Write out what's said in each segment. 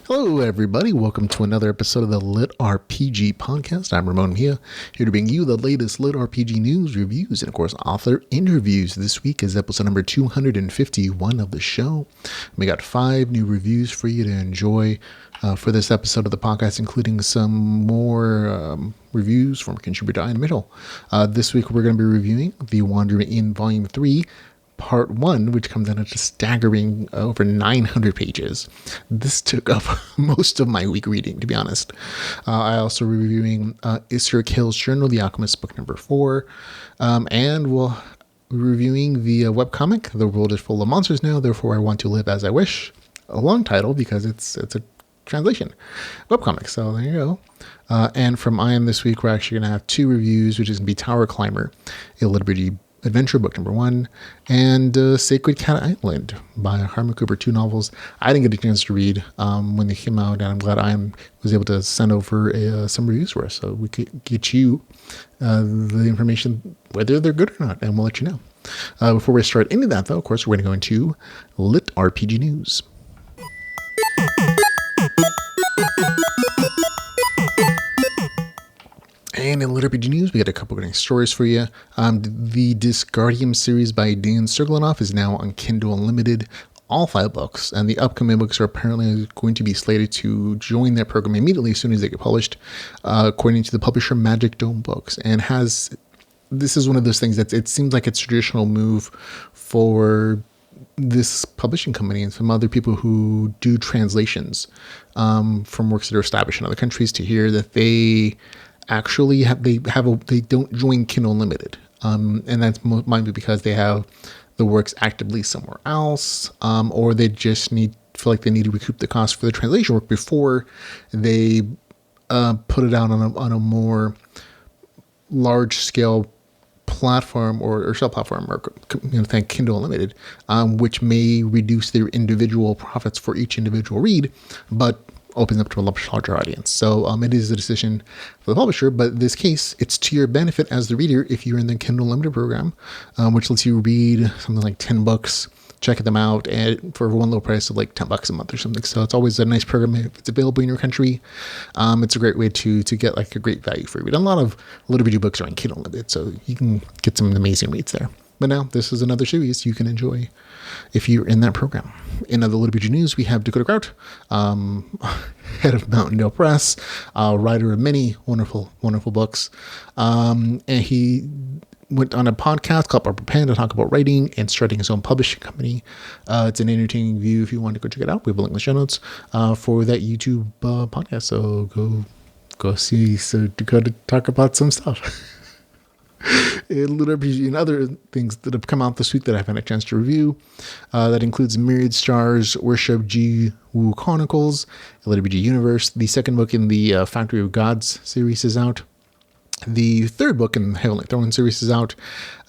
Hello, everybody. Welcome to another episode of the LitRPG podcast. I'm Ramon Mejia, here to bring you the latest LitRPG news, reviews, and, of course, author interviews. This week is episode number 251 of the show. We got 5 new reviews for you to enjoy for this episode of the podcast, including some more reviews from contributor Ian Mitchell. This week, we're going to be reviewing The Wandering Inn Volume 3, Part 1, which comes out at a staggering over 900 pages. This took up most of my week reading, to be honest. I also reviewing Kale's Journal, The Alchemist, book number 4. And we'll be reviewing the webcomic, The World is Full of Monsters Now, Therefore I Want to Live as I Wish. A long title because it's a translation webcomic. So there you go. And from Ian this week, we're actually going to have 2 reviews, which is going to be Tower Climber, a LitRPG Adventure, book number 1, and Sacred Cat Island by Harmon Cooper, 2 novels I didn't get a chance to read when they came out, and I'm glad I was able to send over some reviews for us so we could get you the information, whether they're good or not, and we'll let you know. Before we start any of that, though, of course, we're going to go into LitRPG news. And in LitRPG news, we got a couple of great stories for you. The Discardium series by Dan Serglinoff is now on Kindle Unlimited, all 5 books, and the upcoming books are apparently going to be slated to join that program immediately as soon as they get published, according to the publisher Magic Dome Books. And this is one of those things that it seems like it's a traditional move for this publishing company and some other people who do translations from works that are established in other countries to hear that they actually they don't join Kindle Unlimited, and that might be because they have the works actively somewhere else, or they just feel like they need to recoup the cost for the translation work before they put it out on a more large scale platform or sell platform, or thank Kindle Unlimited, which may reduce their individual profits for each individual read, but opens up to a much larger audience. So it is a decision for the publisher, but in this case, it's to your benefit as the reader if you're in the Kindle Unlimited program, which lets you read something like 10 books, check them out for one low price of like $10 a month or something. So it's always a nice program if it's available in your country. It's a great way to get like a great value for your read. A lot of LitRPG books are on Kindle Unlimited, so you can get some amazing reads there. But now this is another series you can enjoy if you're in that program. In other LitRPG news, we have Dakota Kraut, head of Mountaindale Press, writer of many wonderful, wonderful books. And he went on a podcast called Upper Pen to talk about writing and starting his own publishing company. It's an entertaining view if you want to go check it out. We have a link in the show notes for that YouTube podcast. So go see Dakota talk about some stuff. LitRPG and other things that have come out this week that I've had a chance to review. That includes Myriad Stars, Worship G. Wu Chronicles, LitRPG Universe. The second book in the Factory of Gods series is out. The third book in the Heavenly Throne series is out.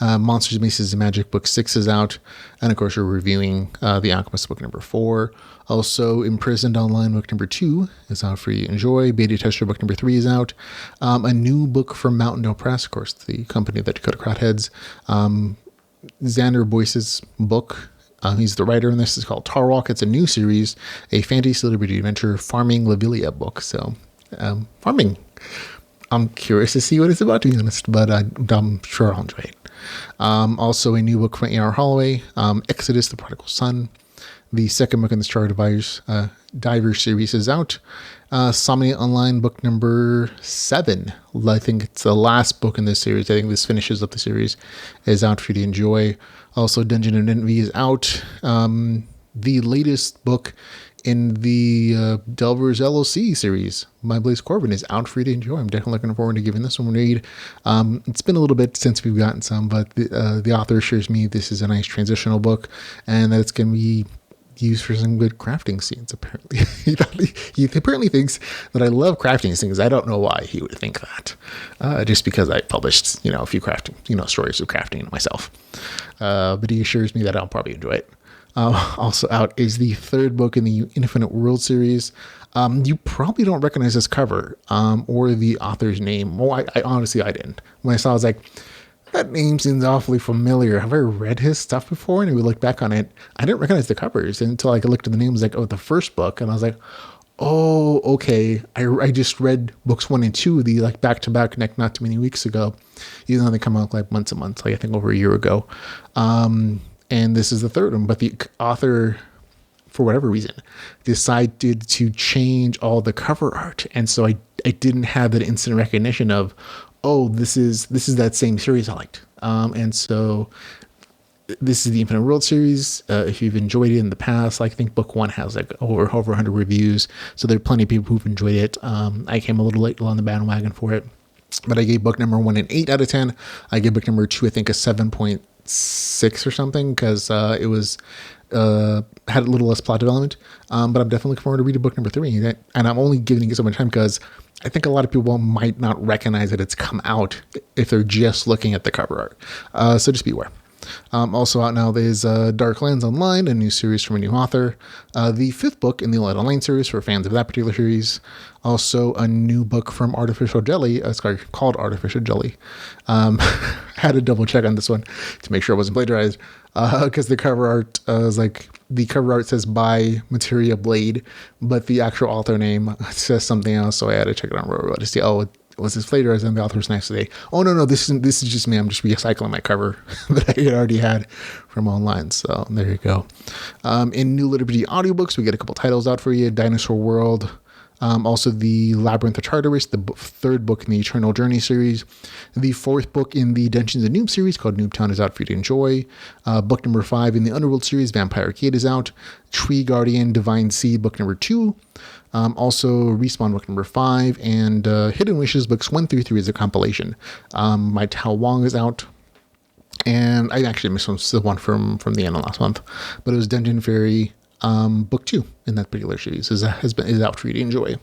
Monsters, Maces, and Magic book 6 is out. And of course, we're reviewing The Alchemist book number 4. Also, Imprisoned Online book number 2 is out for you to enjoy. Beta Tester book number 3 is out. A new book from Mountaindale Press, of course, the company that Dakota Kraut heads. Xander Boyce's book. He's the writer in this. It's called Tarwalk. It's a new series, a fantasy celebrity adventure farming Lavilia book. So, farming. I'm curious to see what it's about, to be honest, but I'm sure I'll enjoy it. Also, a new book from A.R. Holloway, Exodus, the Prodigal Son. The second book in the Star Divers series is out. Somnia Online book number 7. I think it's the last book in this series. I think this finishes up the series. Is out for you to enjoy. Also, Dungeon of Envy is out. The latest book in the Delvers LLC series by Blaze Corbin is out for you to enjoy. I'm definitely looking forward to giving this one a read. It's been a little bit since we've gotten some, but the author assures me this is a nice transitional book and that it's going to be used for some good crafting scenes, apparently. He apparently thinks that I love crafting scenes. I don't know why he would think that. Just because I published, a few crafting, stories of crafting myself. But he assures me that I'll probably enjoy it. Also out is the third book in the Infinite World series. You probably don't recognize this cover or the author's name. Well, I honestly, I didn't. When I saw it, I was like, that name seems awfully familiar. Have I read his stuff before? And we looked back on it. I didn't recognize the covers until I looked at the name. I was like, oh, the first book. And I was like, oh, okay. I just read books 1 and 2, the back-to-back not too many weeks ago, even though they come out months and months, I think over a year ago. And this is the third one. But the author, for whatever reason, decided to change all the cover art. And so I didn't have that instant recognition of, oh, this is that same series I liked. And so this is the Infinite World series. If you've enjoyed it in the past, I think book 1 has over 100 reviews. So there are plenty of people who've enjoyed it. I came a little late on the bandwagon for it, but I gave book number 1 an 8 out of 10. I gave book number 2, I think, a 7.6 or something, because it was had a little less plot development. But I'm definitely looking forward to reading book number 3. And I'm only giving it so much time because I think a lot of people might not recognize that it's come out if they're just looking at the cover art. So just beware. Also out now is Darklands Online, a new series from a new author. The 5th book in the Light Online series for fans of that particular series. Also a new book from Artificial Jelly. It's called Artificial Jelly. Had to double check on this one to make sure it wasn't plagiarized. Because the cover art the cover art says by Materia Blade, but the actual author name says something else. So I had to check it on Roto to see, was this plagiarized? And the author was next to say, oh, no, this is just me. I'm just recycling my cover that I had already had from online. So there you go. In new LitRPG audiobooks, we get a couple titles out for you. Dinosaur World. Also the Labyrinth of Tartarus, the 3rd book in the Eternal Journey series. The 4th book in the Dungeons & Noob series called Noobtown is out for you to enjoy. Book number 5 in the Underworld series, Vampire Arcade, is out. Tree Guardian, Divine Sea, book number 2. Also Respawn, book number 5. And Hidden Wishes, books 1 through 3 is a compilation. My Tao Wong is out. And I actually missed the one from the end of last month. But it was Dungeon Fairy, book 2 in that particular series is out for you to enjoy.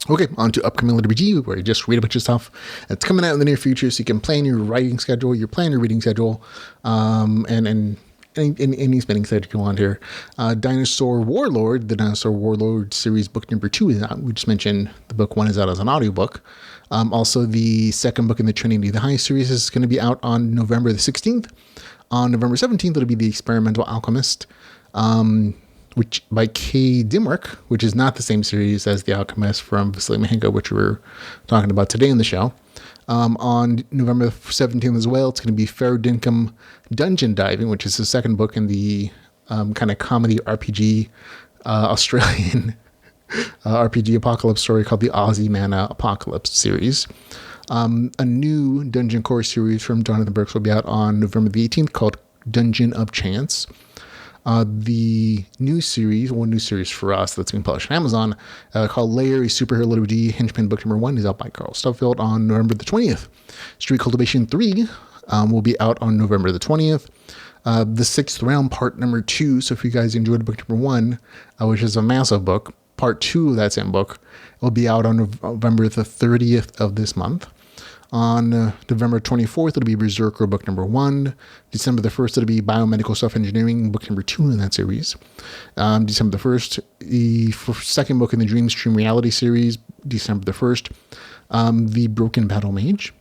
Okay, on to upcoming LitRPG, where you just read a bunch of stuff that's coming out in the near future, so you can plan your writing schedule, your reading schedule, and any spending schedule you want here. Dinosaur Warlord, the Dinosaur Warlord series, book number 2 is out. We just mentioned the book 1 is out as an audiobook. Also, the 2nd book in the Trinity of the High series is going to be out on November the 16th. On November 17th, it'll be the Experimental Alchemist, which by K. Dimwork, which is not the same series as The Alchemist from Vasily Mahenko, which we're talking about today in the show. On November 17th as well, it's going to be Fair Dinkum Dungeon Diving, which is the 2nd book in the kind of comedy RPG Australian RPG apocalypse story called the Aussie Mana Apocalypse series. A new Dungeon Core series from Jonathan Burks will be out on November the 18th called Dungeon of Chance. The new series for us that's being published on Amazon called Layer, a Superhero LitRPG Henchman, book number 1 is out by Carl Stubblefield on November the 20th. Street Cultivation 3 will be out on November the 20th. The 6th Round, part number 2. So if you guys enjoyed book number 1, which is a massive book, part 2 of that same book will be out on November the 30th of this month. On November 24th, it'll be Berserker, book number 1. December the 1st, it'll be Biomedical Self-Engineering, book number 2 in that series. December the 1st, the 2nd book in the Dream Stream Reality series, December the 1st. The Broken Battle Mage.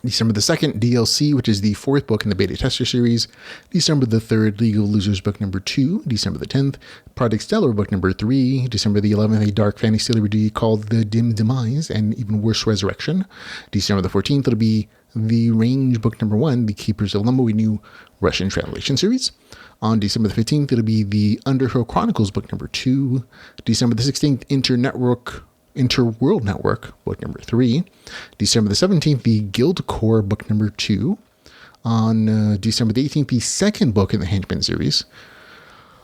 December the 2nd, DLC, which is the 4th book in the Beta Tester series. December the 3rd, League of Losers, book number 2. December the 10th, Project Stellar, book number 3. December the 11th, a dark fantasy LitRPG called The Dim Demise and Even Worse Resurrection. December the 14th, it'll be The Range, book number 1, The Keepers of Limbo, a new Russian translation series. On December the 15th, it'll be The Underhill Chronicles, book number 2. December the 16th, Interworld Network, book number 3. December the 17th, the Guild Core, book number 2. On December the 18th, the 2nd book in the Henchman series.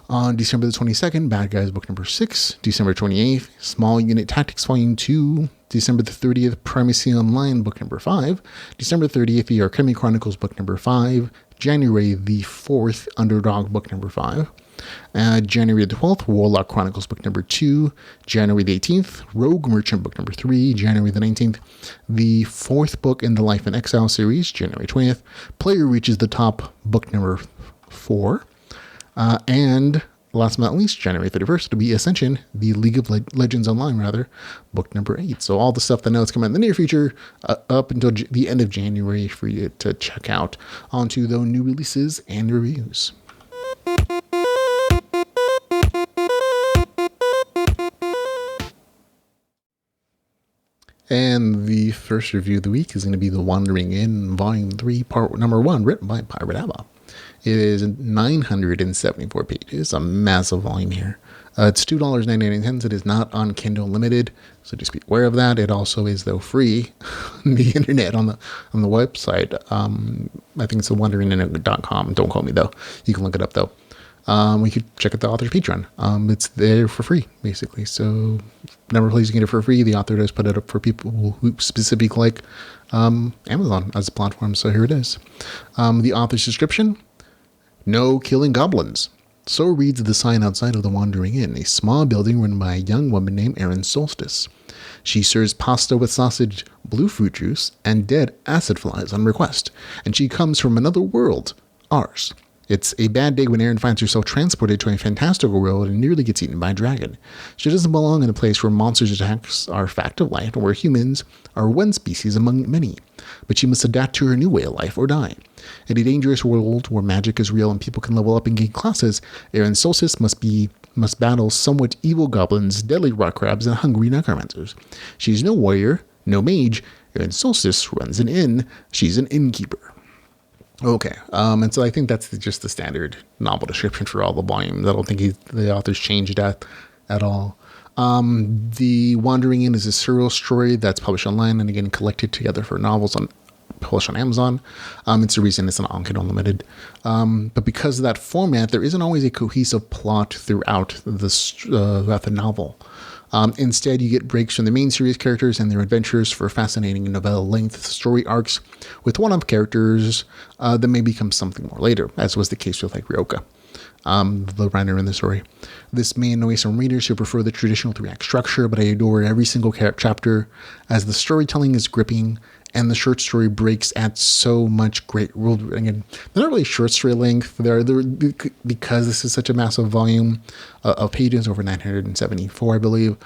On December the 22nd, Bad Guys, book number 6. December 28th, Small Unit Tactics, volume 2. December the 30th, Primacy Online, book number 5. December 30th, The Alchemy Chronicles, book number 5. January the 4th, Underdog, book number 5. January the 12th, Warlock Chronicles, book number 2. January the 18th, Rogue Merchant, book number 3. January the 19th, the 4th book in the Life in Exile series. January 20th, Player Reaches the Top, book number 4. And last but not least, January 31st, it'll be Ascension, the League of Legends Online, book number 8. So all the stuff that knows coming in the near future up until the end of January for you to check out onto the new releases and reviews. And the first review of the week is going to be The Wandering Inn, Volume 3, Part Number 1, written by Pirate Abba. It is 974 pages, a massive volume here. It's $2.99. It is not on Kindle Unlimited, so just be aware of that. It also is, though, free on the internet, on the website. I think it's thewanderinginnet.com. Don't quote me, though. You can look it up, though. We could check out the author's Patreon. It's there for free, basically. So, number of places you can get it for free. The author does put it up for people who specifically like Amazon as a platform. So here it is. The author's description: no killing goblins. So reads the sign outside of the Wandering Inn, a small building run by a young woman named Erin Solstice. She serves pasta with sausage, blue fruit juice, and dead acid flies on request, and she comes from another world, ours. It's a bad day when Erin finds herself transported to a fantastical world and nearly gets eaten by a dragon. She doesn't belong in a place where monsters attacks are a fact of life and where humans are one species among many. But she must adapt to her new way of life or die. In a dangerous world where magic is real and people can level up and gain classes, Erin Solstice must battle somewhat evil goblins, deadly rock crabs, and hungry necromancers. She's no warrior, no mage. Erin Solstice runs an inn. She's an innkeeper. Okay, and so I think that's just the standard novel description for all the volumes. I don't think the author's changed that at all. The Wandering Inn is a serial story that's published online and again collected together for novels published on Amazon. It's the reason it's on Kindle Unlimited. But because of that format, there isn't always a cohesive plot throughout the novel. Instead, you get breaks from the main series characters and their adventures for fascinating novella-length story arcs with one-off characters that may become something more later, as was the case with Ryoka, the writer in the story. This may annoy some readers who prefer the traditional 3-act structure, but I adore every single chapter as the storytelling is gripping and the short story breaks add so much great world building. And they're not really short story length. They're because this is such a massive volume of pages, over 974, I believe.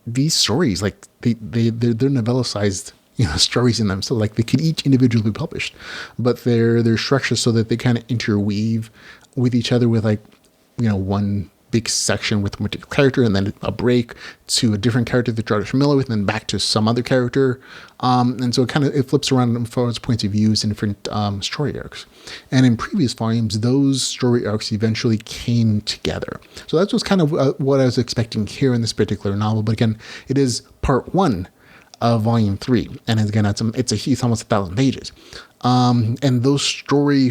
These stories, they're novella-sized, stories in them. So they could each individually be published, but they're structured so that they kind of interweave with each other with one big section with a particular character and then a break to a different character that you're familiar with and then back to some other character. And so it flips around as far as points of views in different story arcs. And in previous volumes, those story arcs eventually came together. So that's what's kind of what I was expecting here in this particular novel. But again, it is part 1 of volume 3. And again, it's almost 1,000 pages. And those story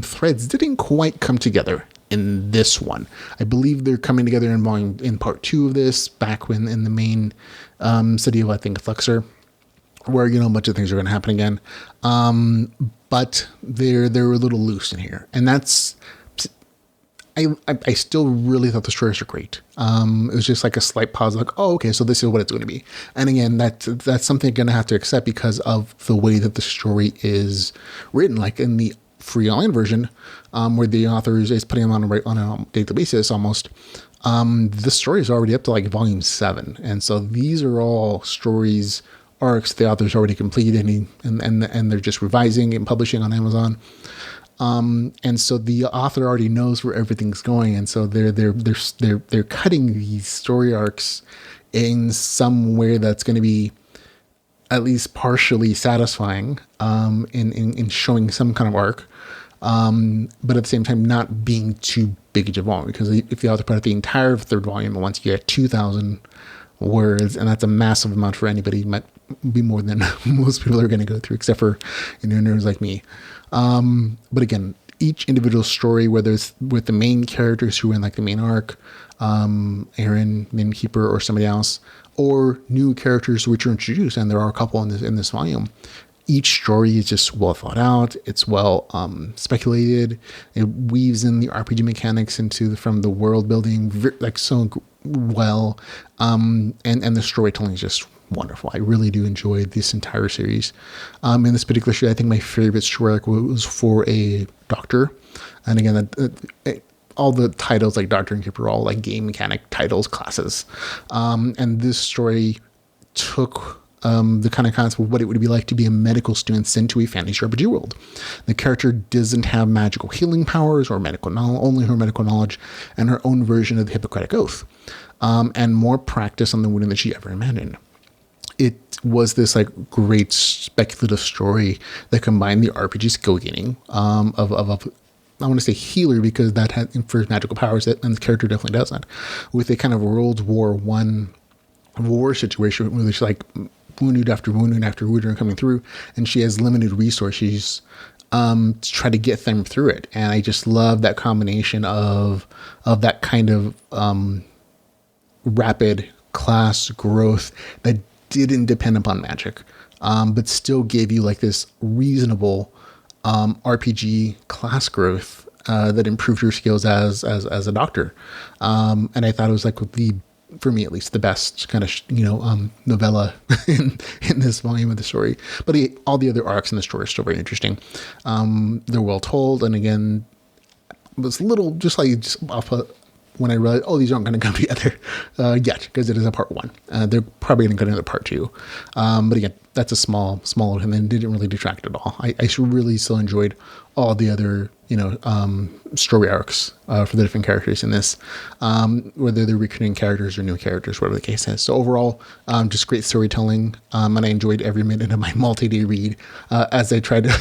threads didn't quite come together in this one. I believe they're coming together in part 2 of this, back when in the main city of, I think, Fluxor, where, a bunch of things are going to happen again. But they're a little loose in here. And that's, I still really thought the stories are great. It was just a slight pause, oh, okay, so this is what it's going to be. And again, that's something you're going to have to accept because of the way that the story is written, in the free online version, where the author is putting them on a daily basis almost. The story is already up to volume 7. And so these are all stories, arcs the author's already completed and they're just revising and publishing on Amazon. And so the author already knows where everything's going. And so they're cutting these story arcs in some way that's going to be at least partially satisfying, in showing some kind of arc. But at the same time, not being too big of a volume, because if the author put out the entire 3rd volume at once, you get 2,000 words, and that's a massive amount for anybody. It might be more than most people are going to go through, except for nerds like me. But again, each individual story, whether it's with the main characters who are in the main arc, Aaron, the innkeeper, or somebody else, or new characters which are introduced, and there are a couple in this volume. Each story is just well thought out. It's well speculated. It weaves in the RPG mechanics from the world building like so well, and the storytelling is just wonderful. I really do enjoy this entire series. In this particular series, I think my favorite story arc was for a doctor, and again, all the titles like Doctor and Keeper are all like game mechanic titles, classes, and this story took the kind of concept of what it would be like to be a medical student sent to a fantasy RPG world. The character doesn't have magical healing powers or medical knowledge, only her medical knowledge and her own version of the Hippocratic Oath, and more practice on the wounding than she ever imagined. It was this like great speculative story that combined the RPG skill gaining of I want to say healer because that had infers magical powers, and the character definitely does that, with a kind of World War I war situation where there's like wounded after wounded after wounded coming through, and she has limited resources to try to get them through it. And I just love that combination of that kind of rapid class growth that didn't depend upon magic, but still gave you like this reasonable RPG class growth that improved your skills as a doctor. And I thought it was like for me at least, the best kind of, novella in this volume of the story. But all the other arcs in the story are still very interesting. They're well told. And again, it was a little just off when I realized, these aren't going to come together yet, because it is a part one. They're probably going to go into part two. But again, that's a small and then didn't really detract at all. I really still enjoyed all the other, story arcs for the different characters in this, whether they're recurring characters or new characters, whatever the case is. So overall, just great storytelling. And I enjoyed every minute of my multi-day read as I tried to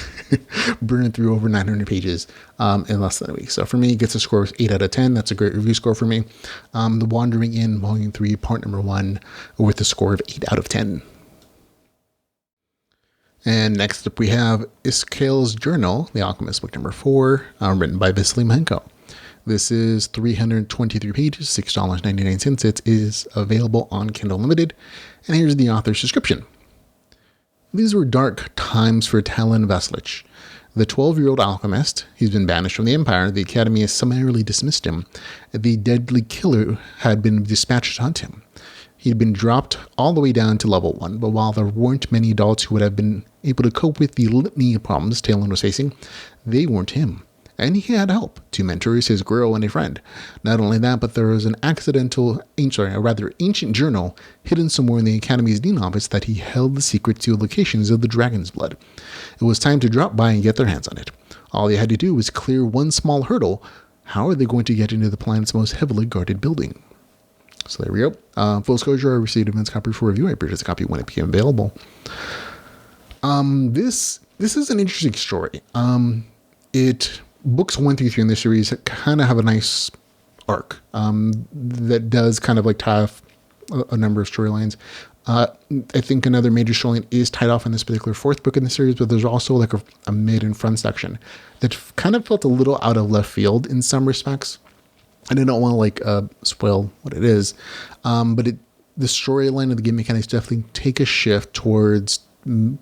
burn through over 900 pages in less than a week. So for me, it gets a score of 8 out of 10. That's a great review score for me. The Wandering Inn, Volume 3, Part Number 1, with a score of 8 out of 10. And next up we have is Kale's Journal, The Alchemist, book number 4, written by Vasily Mahenko. This is 323 pages, $6.99. It is available on Kindle Unlimited. And here's the author's description. These were dark times for Talon Vasilich. The 12-year-old alchemist, he's been banished from the Empire. The Academy has summarily dismissed him. The deadly killer had been dispatched to hunt him. He'd been dropped all the way down to level 1, but while there weren't many adults who would have been able to cope with the litany of problems Talon was facing, they weren't him. And he had help, 2 mentors, his girl, and a friend. Not only that, but there was an ancient journal hidden somewhere in the Academy's Dean office that he held the secret to locations of the dragon's blood. It was time to drop by and get their hands on it. All they had to do was clear one small hurdle. How are they going to get into the planet's most heavily guarded building? So there we go. Full disclosure, I received a advance copy for review. I purchased a copy when it became available. This is an interesting story. Books 1 through 3 in this series kind of have a nice arc that does kind of like tie off a number of storylines. I think another major storyline is tied off in this particular 4th book in the series, but there's also like a mid and front section that kind of felt a little out of left field in some respects. And I don't want to spoil what it is, but the storyline of the game mechanics definitely take a shift towards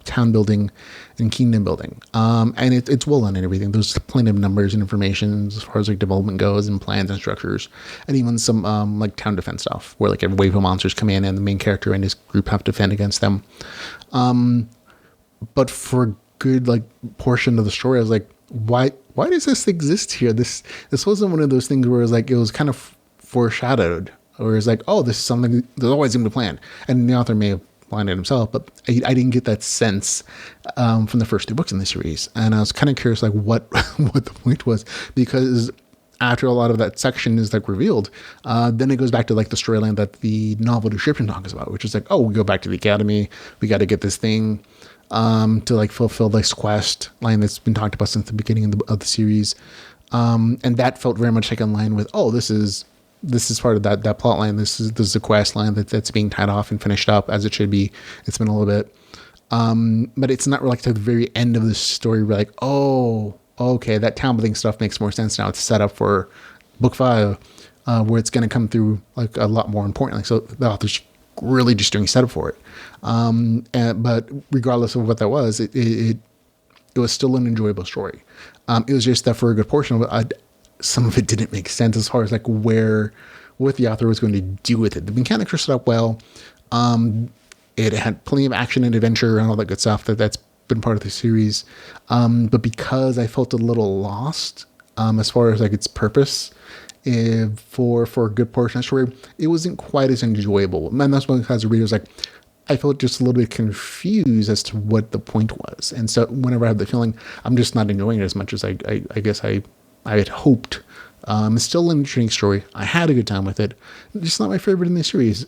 town building and kingdom building, and it's well done and everything. There's plenty of numbers and information as far as like development goes, and plans and structures, and even some like town defense stuff where like a wave of monsters come in and the main character and his group have to defend against them. But for a good like portion of the story, I was like, why does this exist here? This wasn't one of those things where it was kind of foreshadowed, or it's like, this is something there's always going to be planned. And the author may have planned it himself, but I didn't get that sense from the first 2 books in the series. And I was kind of curious like what the point was, because after a lot of that section is like revealed, then it goes back to like the storyline that the novel description talks about, which is like, we go back to the academy, we got to get this thing to like fulfill this quest line that's been talked about since the beginning of the series, and that felt very much like in line with this is part of that plot line. This is a quest line that's being tied off and finished up as it should be. It's been a little bit, but it's not like to the very end of the story we're like, okay, that town building stuff makes more sense now. It's set up for book 5, where it's going to come through like a lot more importantly. So the author's really just doing setup for it. But regardless of what that was, it was still an enjoyable story. It was just that for a good portion of it, some of it didn't make sense as far as like what the author was going to do with it. The mechanics were set up well. It had plenty of action and adventure and all that good stuff that's been part of the series. But because I felt a little lost as far as like its purpose for a good portion of the story, it wasn't quite as enjoyable. And that's one because the reader was like, I felt just a little bit confused as to what the point was. And so whenever I have the feeling, I'm just not enjoying it as much as I guess I had hoped. It's still an interesting story. I had a good time with it. It's just not my favorite in the series.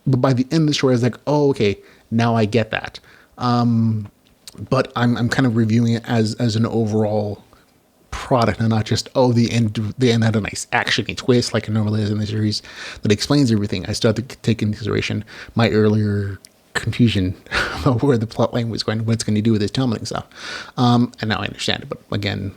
But by the end of the story, I was like, oh, okay, now I get that. But I'm kind of reviewing it as an overall product and not just, oh, the end had a nice actiony twist like it normally is in the series that explains everything. I still have to take into consideration my earlier confusion about where the plot line was going, what it's going to do with this telling stuff. And now I understand it. But again,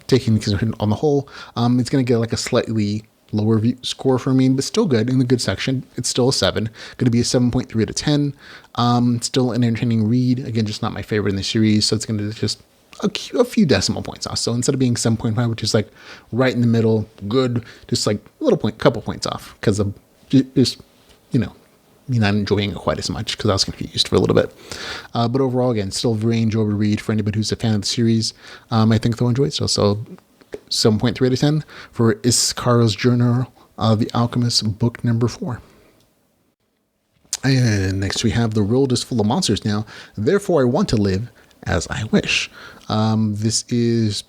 taking into consideration on the whole, it's going to get like a slightly lower score for me, but still good in the good section. It's still a 7. Going to be a 7.3 out of 10. Still an entertaining read. Again, just not my favorite in the series. So it's going to just a few decimal points off. So instead of being 7.5, which is like right in the middle, good, just like couple points off because of just, me not enjoying it quite as much because I was confused for a little bit. But overall, again, still very enjoyable read for anybody who's a fan of the series. I think they'll enjoy it still. So 7.3 out of 10 for Iskar's Journal of the Alchemist, book number 4. And next we have The World is Full of Monsters Now, Therefore I Want to Live as I Wish. This is,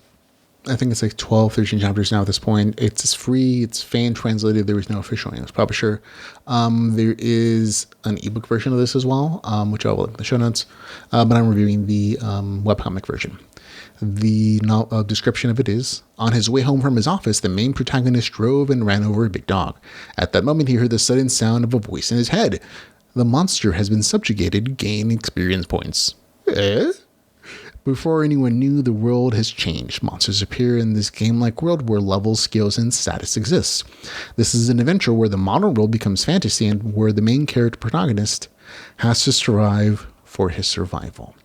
I think it's like 12, 13 chapters now at this point. It's free. It's fan translated. There is no official English publisher. There is an ebook version of this as well, which I will link in the show notes. But I'm reviewing the webcomic version. The description of it is, on his way home from his office, the main protagonist drove and ran over a big dog. At that moment, he heard the sudden sound of a voice in his head. The monster has been subjugated. Gain experience points. Before anyone knew, the world has changed. Monsters appear in this game-like world where levels, skills, and status exist. This is an adventure where the modern world becomes fantasy and where the main character protagonist has to strive for his survival.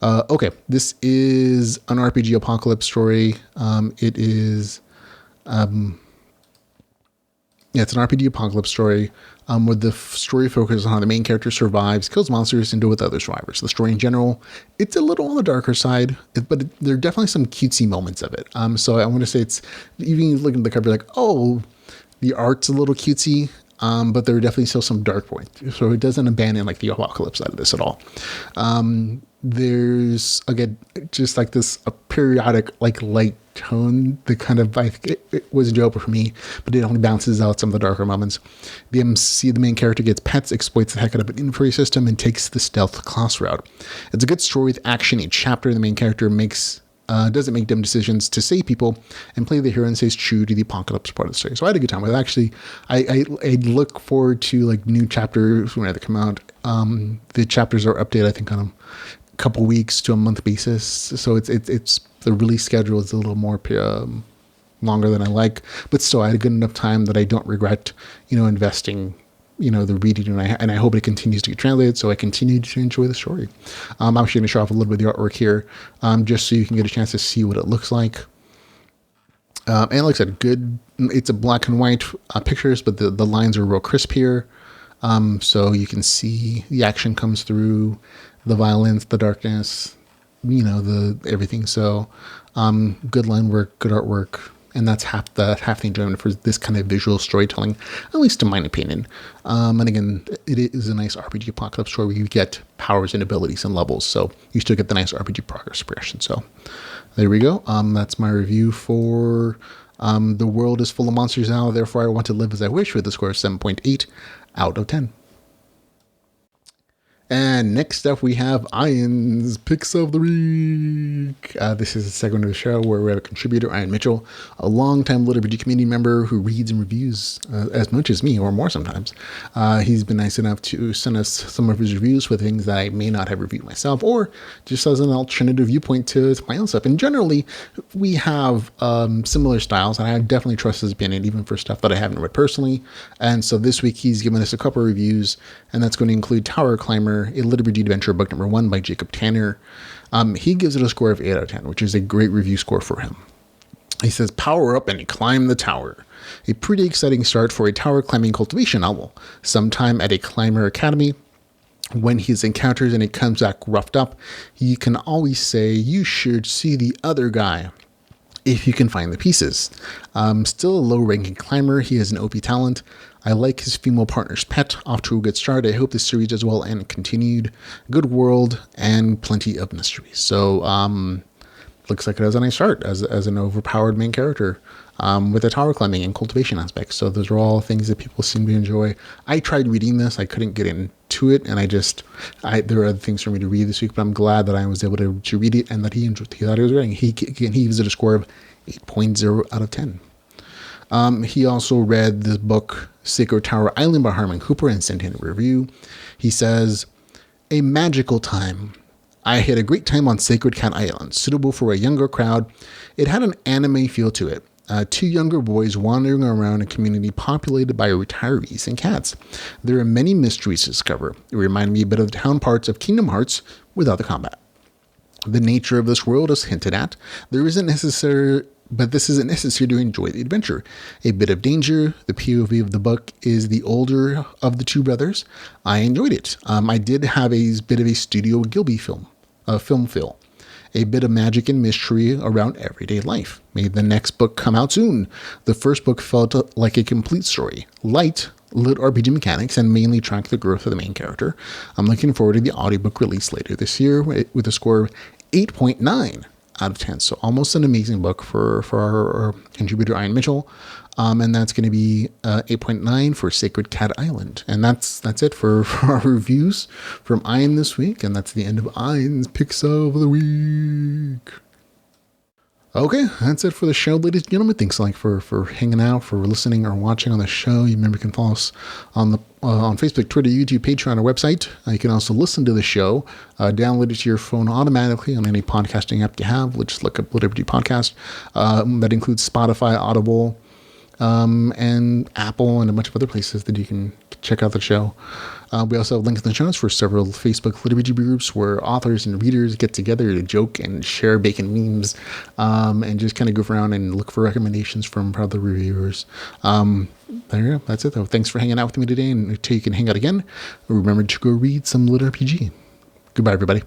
Okay, this is an RPG apocalypse story. It's an RPG apocalypse story where the story focuses on how the main character survives, kills monsters, and deals with other survivors. The story in general, it's a little on the darker side, but there are definitely some cutesy moments of it. So I want to say it's, even looking at the cover, like, oh, the art's a little cutesy, but there are definitely still some dark points. So it doesn't abandon like the apocalypse side of this at all. There's, again, just like this a periodic like light tone that kind of, it was enjoyable for me, but it only balances out some of the darker moments. The main character gets pets, exploits the heck out of an inventory system, and takes the stealth class route. It's a good story with action. Each chapter, the main character doesn't make dumb decisions to save people and play the hero and stays true to the apocalypse part of the story. So I had a good time with it. Actually, I look forward to like new chapters when they come out. The chapters are updated, I think, on a couple weeks to a month basis. So it's the release schedule is a little more longer than I like, but still I had a good enough time that I don't regret, investing, the reading, and I hope it continues to get translated so I continue to enjoy the story. I'm actually going to show off a little bit of the artwork here, just so you can get a chance to see what it looks like. And like I said, it's a black and white pictures, but the lines are real crisp here. So you can see the action comes through, the violence, the darkness, the everything. So good line work, good artwork. And that's half the enjoyment for this kind of visual storytelling, at least in my opinion. And again, it is a nice RPG apocalypse story where you get powers and abilities and levels. So you still get the nice RPG progress progression. So there we go. That's my review for The World is Full of Monsters Now, Therefore I Want to Live as I Wish, with a score of 7.8 out of 10. And next up, we have Ian's Picks of the Week. This is a segment of the show where we have a contributor, Ian Mitchell, a longtime LitRPG community member who reads and reviews as much as me, or more sometimes. He's been nice enough to send us some of his reviews for things that I may not have reviewed myself, or just as an alternative viewpoint to my own stuff. And generally, we have similar styles, and I definitely trust his opinion, even for stuff that I haven't read personally. And so this week, he's given us a couple of reviews, and that's going to include Tower Climber, a LitRPG adventure, book number 1 by Jacob Tanner. He gives it a score of 8 out of 10, which is a great review score for him. He says, power up and climb the tower. A pretty exciting start for a tower climbing cultivation novel. Sometime at a climber academy, when he's encountered and it comes back roughed up, you can always say, you should see the other guy if you can find the pieces. Still a low-ranking climber, he has an OP talent. I like his female partner's pet. Off to a good start. I hope the series does well and continued. Good world and plenty of mystery. So, looks like it has a nice start as an overpowered main character with a tower climbing and cultivation aspect. So those are all things that people seem to enjoy. I tried reading this. I couldn't get into it, and there are other things for me to read this week, but I'm glad that I was able to read it and that he thought it was great. He gives it a score of 8.0 out of 10. He also read this book, Sacred Tower Island by Harmon Cooper, and sent in a review. He says, a magical time. I had a great time on Sacred Cat Island, suitable for a younger crowd. It had an anime feel to it. 2 younger boys wandering around a community populated by retirees and cats. There are many mysteries to discover. It reminded me a bit of the town parts of Kingdom Hearts without the combat. The nature of this world is hinted at. But this isn't necessary to enjoy the adventure. A bit of danger. The POV of the book is the older of the 2 brothers. I enjoyed it. I did have a bit of a Studio Ghibli film feel. A bit of magic and mystery around everyday life. May the next book come out soon. The first book felt like a complete story. Light LitRPG mechanics and mainly track the growth of the main character. I'm looking forward to the audiobook release later this year with a score of 8.9 out of 10. So almost an amazing book for our contributor, Ian Mitchell. And that's going to be 8.9 for Sacred Cat Island. And that's it for our reviews from Ian this week. And that's the end of Ian's Picks of the Week. Okay, that's it for the show, ladies and gentlemen. Thanks for hanging out, for listening or watching on the show. You remember you can follow us on Facebook, Twitter, YouTube, Patreon, or website. You can also listen to the show, download it to your phone automatically on any podcasting app you have. Just look up LitRPG Podcast. That includes Spotify, Audible, and Apple, and a bunch of other places that you can check out the show. We also have links in the show notes for several Facebook LitRPG groups where authors and readers get together to joke and share bacon memes, and just kind of goof around and look for recommendations from other reviewers. There you go. That's it, though. Thanks for hanging out with me today, and until you can hang out again, remember to go read some LitRPG. Goodbye, everybody.